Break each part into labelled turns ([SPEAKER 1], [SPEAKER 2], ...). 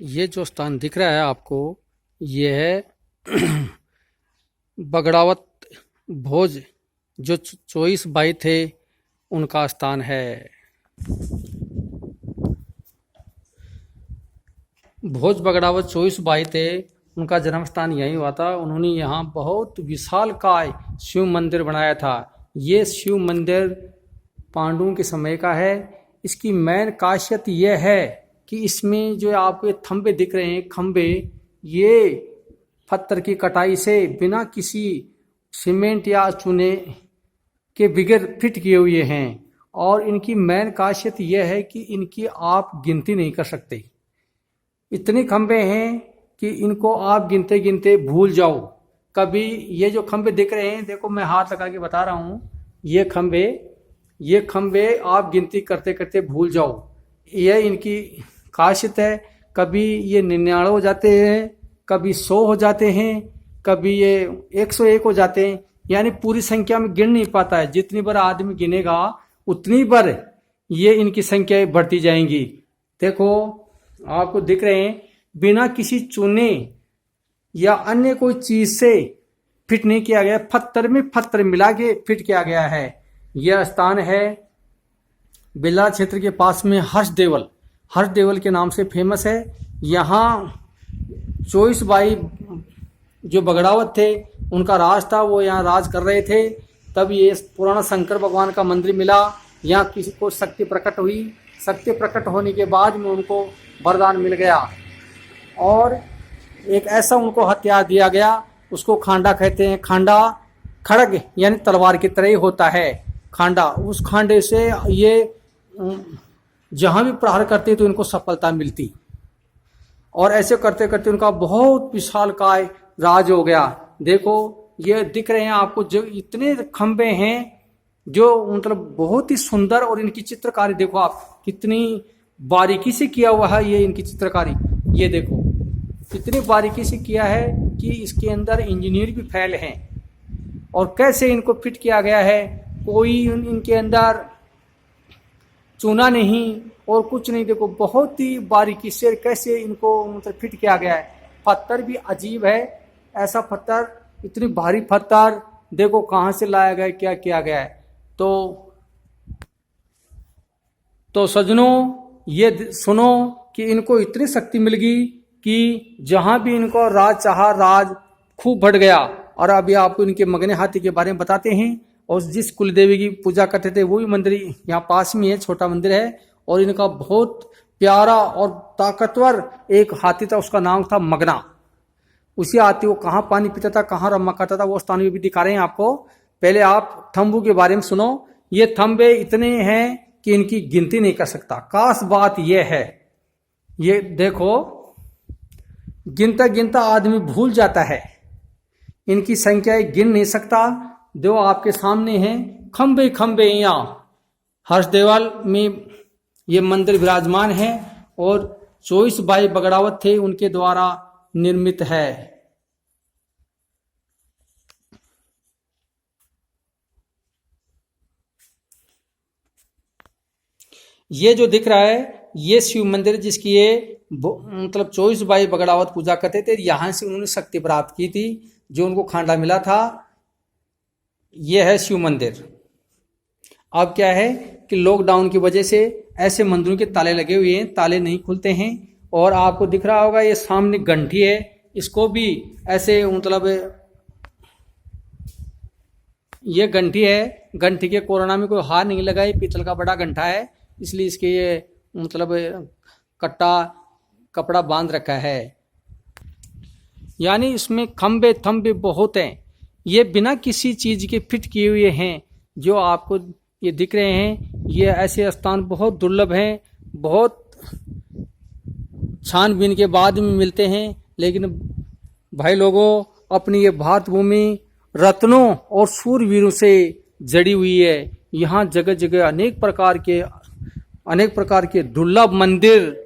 [SPEAKER 1] ये जो स्थान दिख रहा है आपको, ये है बगड़ावत भोज, जो 24 भाई थे उनका स्थान है। भोज बगड़ावत 24 भाई थे, उनका जन्म स्थान यहीं हुआ था। उन्होंने यहाँ बहुत विशालकाय शिव मंदिर बनाया था। ये शिव मंदिर पांडवों के समय का है। इसकी मेन खासियत यह है कि इसमें जो आपको ये खंबे दिख रहे हैं, खंबे ये पत्थर की कटाई से बिना किसी सीमेंट या चूने के बगैर फिट किए हुए हैं। और इनकी मेन खासियत यह है कि इनकी आप गिनती नहीं कर सकते। इतने खंबे हैं कि इनको आप गिनते गिनते भूल जाओ। कभी ये जो खंबे दिख रहे हैं, देखो मैं हाथ लगा के बता रहा हूँ, ये खंबे आप गिनती करते करते भूल जाओ। यह इनकी खासियत है। कभी ये 99 हो जाते हैं, कभी 100 हो जाते हैं, कभी ये 101 हो जाते हैं। यानी पूरी संख्या में गिन नहीं पाता है। जितनी बार आदमी गिनेगा उतनी बार ये इनकी संख्या बढ़ती जाएंगी। देखो आपको दिख रहे हैं, बिना किसी चूने या अन्य कोई चीज से फिट नहीं किया गया, पत्थर में पत्थर मिला के फिट किया गया है। यह स्थान है बिल्ला क्षेत्र के पास में हर्षदेवल के नाम से फेमस है। यहाँ 24 भाई जो बगड़ावत थे उनका राज था, वो यहाँ राज कर रहे थे। तब ये पुराना शंकर भगवान का मंदिर मिला। यहाँ किसी को शक्ति प्रकट हुई। शक्ति प्रकट होने के बाद में उनको वरदान मिल गया और एक ऐसा उनको हथियार दिया गया, उसको खांडा कहते हैं। खांडा खड़ग यानी तलवार की तरह ही होता है खांडा। उस खांडे से ये जहां भी प्रहार करते तो इनको सफलता मिलती। और ऐसे करते करते उनका बहुत विशालकाय राज हो गया। देखो ये दिख रहे हैं आपको, जो इतने खंबे हैं जो मतलब बहुत ही सुंदर। और इनकी चित्रकारी देखो आप, कितनी बारीकी से किया हुआ है ये इनकी चित्रकारी। ये देखो कितनी बारीकी से किया है कि इसके अंदर इंजीनियर भी फैल हैं। और कैसे इनको फिट किया गया है, कोई इनके अंदर चूना नहीं और कुछ नहीं। देखो बहुत ही बारीकी से कैसे इनको मतलब फिट किया गया है। पत्थर भी अजीब है, ऐसा पत्थर, इतनी भारी पत्थर देखो कहाँ से लाया गया, क्या किया गया है। तो सजनों ये सुनो कि इनको इतनी शक्ति मिल गई कि जहां भी इनको राज चाहा, राज खूब बढ़ गया। और अभी आपको इनके मगने हाथी के बारे में बताते हैं। और जिस कुल देवी की पूजा करते थे वो भी मंदिर यहाँ पास में है, छोटा मंदिर है। और इनका बहुत प्यारा और ताकतवर एक हाथी था, उसका नाम था मगना। उसी हाथी वो कहाँ पानी पीता था, कहाँ रम्मा करता था, वो स्थान भी दिखा रहे हैं आपको। पहले आप थंबू के बारे में सुनो। ये थंबे इतने हैं कि इनकी गिनती नहीं कर सकता। खास बात यह है, ये देखो गिनता गिनता आदमी भूल जाता है। इनकी संख्या गिन नहीं सकता। जो आपके सामने हैं खंबे खंबे, यहाँ हर्षदेवल में ये मंदिर विराजमान है। और 24 भाई बगड़ावत थे, उनके द्वारा निर्मित है। ये जो दिख रहा है ये शिव मंदिर, जिसकी ये मतलब 24 भाई बगड़ावत पूजा करते थे। यहां से उन्होंने शक्ति प्राप्त की थी, जो उनको खांडा मिला था। ये है शिव मंदिर। अब क्या है कि लॉकडाउन की वजह से ऐसे मंदिरों के ताले लगे हुए हैं, ताले नहीं खुलते हैं। और आपको दिख रहा होगा ये सामने घंटी है, इसको भी ऐसे मतलब ये घंटी है। घंटी के कोरोना में कोई हार नहीं लगा, ये पीतल का बड़ा घंटा है, इसलिए इसके ये मतलब कट्टा कपड़ा बांध रखा है। यानी इसमें खंबे थंबे बहुत हैं। ये बिना किसी चीज के फिट किए हुए हैं। जो आपको ये दिख रहे हैं, ये ऐसे स्थान बहुत दुर्लभ हैं, बहुत छानबीन के बाद में मिलते हैं। लेकिन भाई लोगों, अपनी ये भारत भूमि रत्नों और सूरवीरों से जड़ी हुई है। यहाँ जगह जगह अनेक प्रकार के दुर्लभ मंदिर,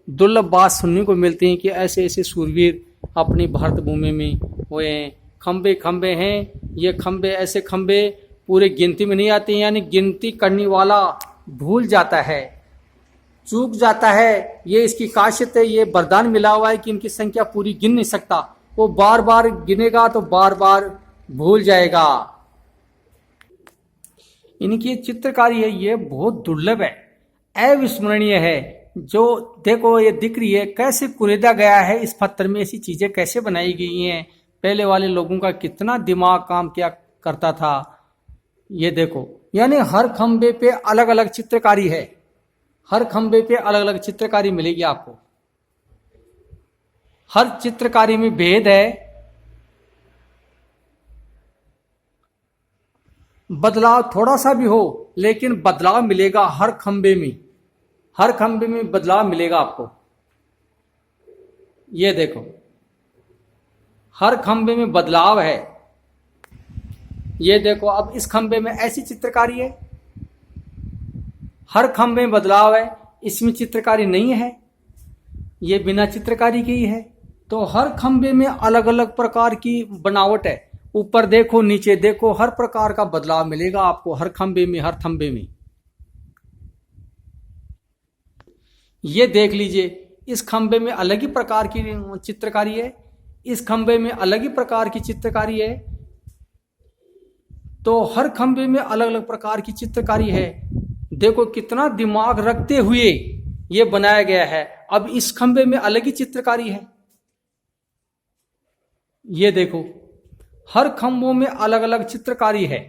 [SPEAKER 1] दुर्लभ बात सुनने को मिलती हैं कि ऐसे ऐसे सूरवीर अपनी भारत भूमि में हुए हैं। खंबे खंबे हैं। ये खंबे ऐसे खंबे पूरे गिनती में नहीं आते, यानी गिनती करने वाला भूल जाता है। चूक जाता है, ये इसकी खासियत है, ये वरदान मिला हुआ है कि इनकी संख्या पूरी गिन नहीं सकता। वो बार बार गिनेगा तो बार बार भूल जाएगा। इनकी चित्रकारी है ये बहुत दुर्लभ है, अविस्मरणीय है। जो देखो ये दिख रही है कैसे कुरेदा गया है इस पत्थर में, ऐसी चीजें कैसे बनाई गई हैं। पहले वाले लोगों का कितना दिमाग काम किया करता था। ये देखो, यानी हर खंबे पे अलग अलग चित्रकारी है, हर खंबे पे अलग अलग चित्रकारी मिलेगी आपको। हर चित्रकारी में भेद है, बदलाव थोड़ा सा भी हो लेकिन बदलाव मिलेगा हर खंबे में, हर खंबे में बदलाव मिलेगा आपको। ये देखो हर खंबे में बदलाव है। ये देखो अब इस खंबे में ऐसी चित्रकारी है, हर खंबे में बदलाव है, इसमें चित्रकारी नहीं है, ये बिना चित्रकारी की ही है। तो हर खंबे में अलग अलग प्रकार की बनावट है, ऊपर देखो नीचे देखो, हर प्रकार का बदलाव मिलेगा आपको हर खंबे में, हर खंबे में। ये देख लीजिए, इस खंबे में अलग ही प्रकार की चित्रकारी है, इस खंबे में अलग ही प्रकार की चित्रकारी है। तो हर खंबे में अलग अलग प्रकार की चित्रकारी है। देखो कितना दिमाग रखते हुए ये बनाया गया है। अब इस खंबे में अलग ही चित्रकारी है। ये देखो हर खंभों में अलग अलग चित्रकारी है,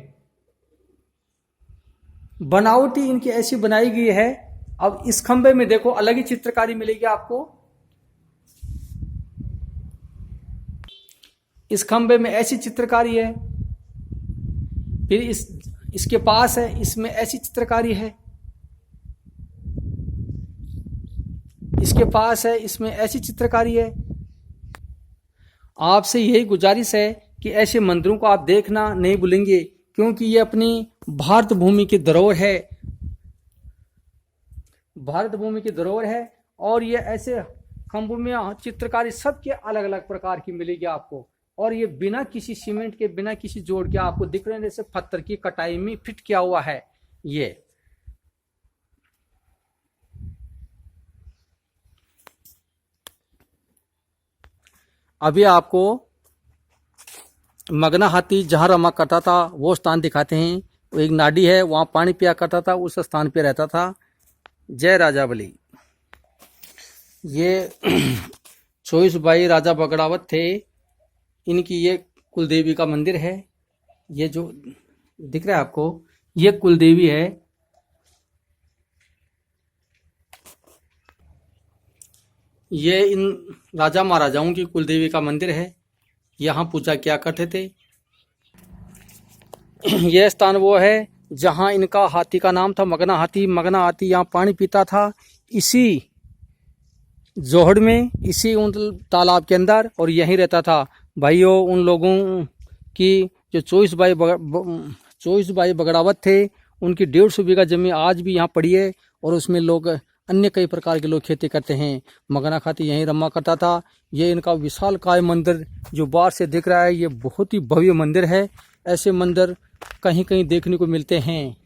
[SPEAKER 1] बनावटी इनकी ऐसी बनाई गई है। अब इस खंबे में देखो अलग ही चित्रकारी मिलेगी आपको, इस खंबे में ऐसी चित्रकारी है, फिर इसके पास है, इसमें ऐसी चित्रकारी है, इसके पास है, इसमें ऐसी चित्रकारी है। आपसे यही गुजारिश है कि ऐसे मंदिरों को आप देखना नहीं भूलेंगे, क्योंकि ये अपनी भारत भूमि की धरोहर है, भारत भूमि की धरोहर है। और ये ऐसे खंभों में चित्रकारी सबके अलग अलग प्रकार की मिलेगी आपको। और ये बिना किसी सीमेंट के, बिना किसी जोड़ के आपको दिख रहे हैं, जैसे पत्थर की कटाई में फिट किया हुआ है। ये अभी आपको मगना हाथी जहां रमा करता था वो स्थान दिखाते हैं। वो एक नाडी है, वहां पानी पिया करता था, उस स्थान पे रहता था। जय राजा बली। ये 24 भाई राजा बगड़ावत थे, इनकी ये कुलदेवी का मंदिर है। ये जो दिख रहा है आपको, ये कुलदेवी है। ये इन राजा महाराजाओं की कुलदेवी का मंदिर है, यहाँ पूजा किया करते थे। यह स्थान वो है जहाँ इनका हाथी का नाम था मगना हाथी। मगना हाथी यहाँ पानी पीता था इसी जोहड़ में, इसी उन तालाब के अंदर, और यहीं रहता था। भाइयों, उन लोगों की जो 24 भाई बगड़ावत थे, उनकी 150 बीघा जमीन आज भी यहाँ पड़ी है, और उसमें लोग अन्य कई प्रकार के लोग खेती करते हैं। मगना हाथी यहीं रमा करता था। ये इनका विशालकाय मंदिर जो बाहर से दिख रहा है, ये बहुत ही भव्य मंदिर है। ऐसे मंदिर कहीं कहीं देखने को मिलते हैं।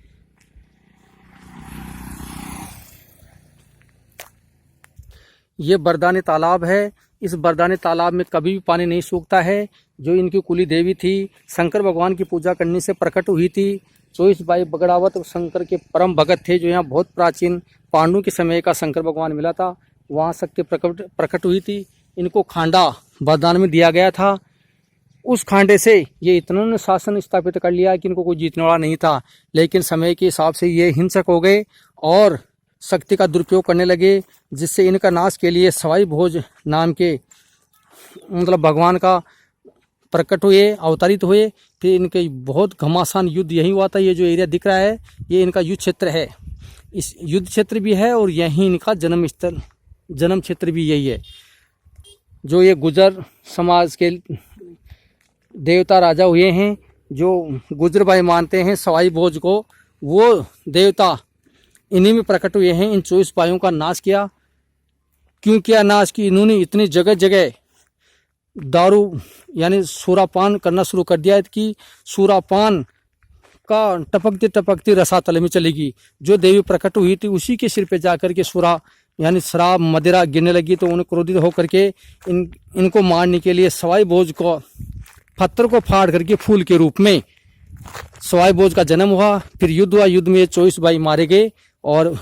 [SPEAKER 1] ये बरदानी तालाब है। इस बरदानी तालाब में कभी भी पानी नहीं सूखता है। जो इनकी कुली देवी थी, शंकर भगवान की पूजा करने से प्रकट हुई थी। 24 भाई बगड़ावत शंकर के परम भगत थे, जो यहाँ बहुत प्राचीन पांडु के समय का शंकर भगवान मिला था, वहाँ शक्ति प्रकट हुई थी। इनको खांडा वरदान में दिया गया था। उस खांडे से ये इतना ने शासन स्थापित कर लिया कि इनको कोई जीतने वाला नहीं था। लेकिन समय के हिसाब से ये हिंसक हो गए और शक्ति का दुरुपयोग करने लगे, जिससे इनका नाश के लिए सवाई भोज नाम के मतलब भगवान का प्रकट हुए, अवतरित हुए। फिर इनके बहुत घमासान युद्ध यही हुआ था। ये जो एरिया दिख रहा है, ये इनका युद्ध क्षेत्र है। इस युद्ध क्षेत्र भी है और यही इनका जन्म क्षेत्र भी यही है। जो ये गुजर समाज के देवता राजा हुए हैं, जो गुजर भाई मानते हैं सवाई भोज को, वो देवता इन्हीं में प्रकट हुए हैं। इन 24 भाइयों का नाश किया। क्यों किया नाश? की इन्होंने इतनी जगह जगह दारू यानी सूरापान करना शुरू कर दिया कि सूरापान का टपकती टपकती रसातल में चलेगी। जो देवी प्रकट हुई थी उसी के सिर पे जाकर के सुरा यानी शराब मदिरा गिरने लगी। तो उन्हें क्रोधित होकर के इनको मारने के लिए सवाई भोज को पत्थर को फाड़ करके फूल के रूप में सवाई भोज का जन्म हुआ। फिर युद्ध हुआ, युद्ध में 24 भाई मारे गए और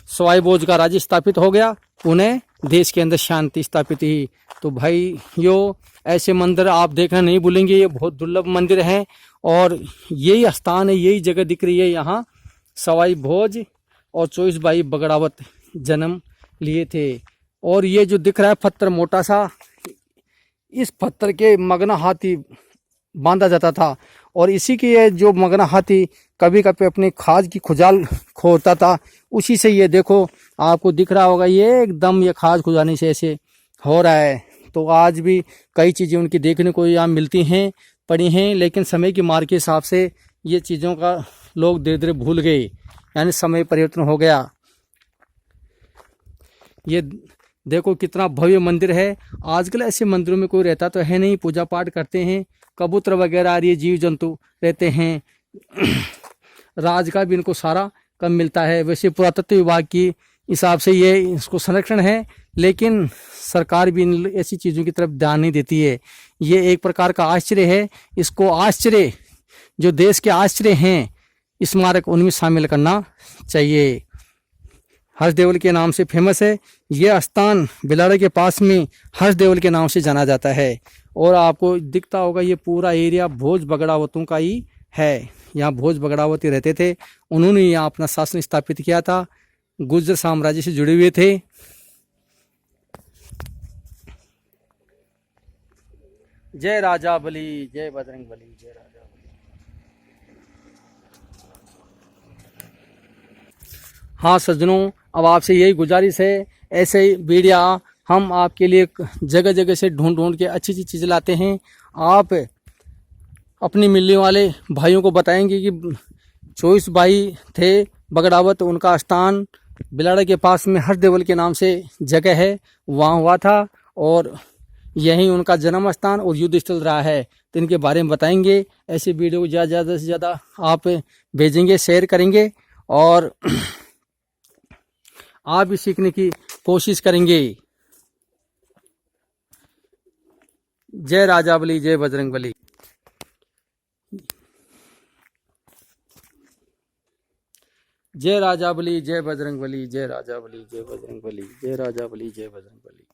[SPEAKER 1] सवाई भोज का राज्य स्थापित हो गया। उन्हें देश के अंदर शांति स्थापित हुई। तो भाई यो ऐसे मंदिर आप देखना नहीं भूलेंगे, ये बहुत दुर्लभ मंदिर हैं। और यही स्थान है, यही जगह दिख रही है यहाँ सवाई भोज और 24 भाई बगड़ावत जन्म लिए थे। और ये जो दिख रहा है पत्थर मोटा सा, इस पत्थर के मगना हाथी बांधा जाता था। और इसी के ये जो मगना हाथी कभी कभी अपनी खाद की खुजाल खोदता था, उसी से ये देखो आपको दिख रहा होगा, ये एकदम ये खाद खुजाने से ऐसे हो रहा है। तो आज भी कई चीज़ें उनकी देखने को यहाँ मिलती हैं, पड़ी हैं, लेकिन समय की मार के हिसाब से ये चीज़ों का लोग धीरे धीरे भूल गए, यानी समय परिवर्तन हो गया। ये देखो कितना भव्य मंदिर है। आजकल ऐसे मंदिरों में कोई रहता तो है नहीं, पूजा पाठ करते हैं, कबूतर वगैरह ये जीव जंतु रहते हैं। राज का भी इनको सारा कम मिलता है। वैसे पुरातत्व विभाग की हिसाब से ये इसको संरक्षण है, लेकिन सरकार भी इन ऐसी चीज़ों की तरफ ध्यान नहीं देती है। ये एक प्रकार का आश्चर्य है। इसको आश्चर्य, जो देश के आश्चर्य हैं, स्मारक उनमें शामिल करना चाहिए। हर्ष देवल के नाम से फेमस है। यह स्थान बिलाड़ा के पास में हर्ष देवल के नाम से जाना जाता है। और आपको दिखता होगा ये पूरा एरिया भोज बगड़ावतों का ही है। यहाँ भोज बगड़ावती रहते थे, उन्होंने यहाँ अपना शासन स्थापित किया था, गुर्जर साम्राज्य से जुड़े हुए थे। जय राजा बली, जय बजरंग बली, जय राजा बली। हाँ सज्जनों, अब आपसे यही गुजारिश है, ऐसे ही वीडियो हम आपके लिए जगह जगह से ढूंढ ढूंढ के अच्छी अच्छी चीज़ें लाते हैं। आप अपने मिलने वाले भाइयों को बताएंगे कि 24 भाई थे बगड़ावत, उनका स्थान बिलाड़ा के पास में हर्ष देवल के नाम से जगह है, वहाँ हुआ था। और यहीं उनका जन्म स्थान और युद्ध स्थल रहा है। तो इनके बारे में बताएंगे। ऐसे वीडियो को ज़्यादा से ज़्यादा आप भेजेंगे, शेयर करेंगे और आप भी सीखने की कोशिश करेंगे। जय राजा बली, जय बजरंग बली। जय राजा बली, जय बजरंग बली, जय राजा बली, जय बजरंग बली, जय राजा बली, जय बजरंग बली।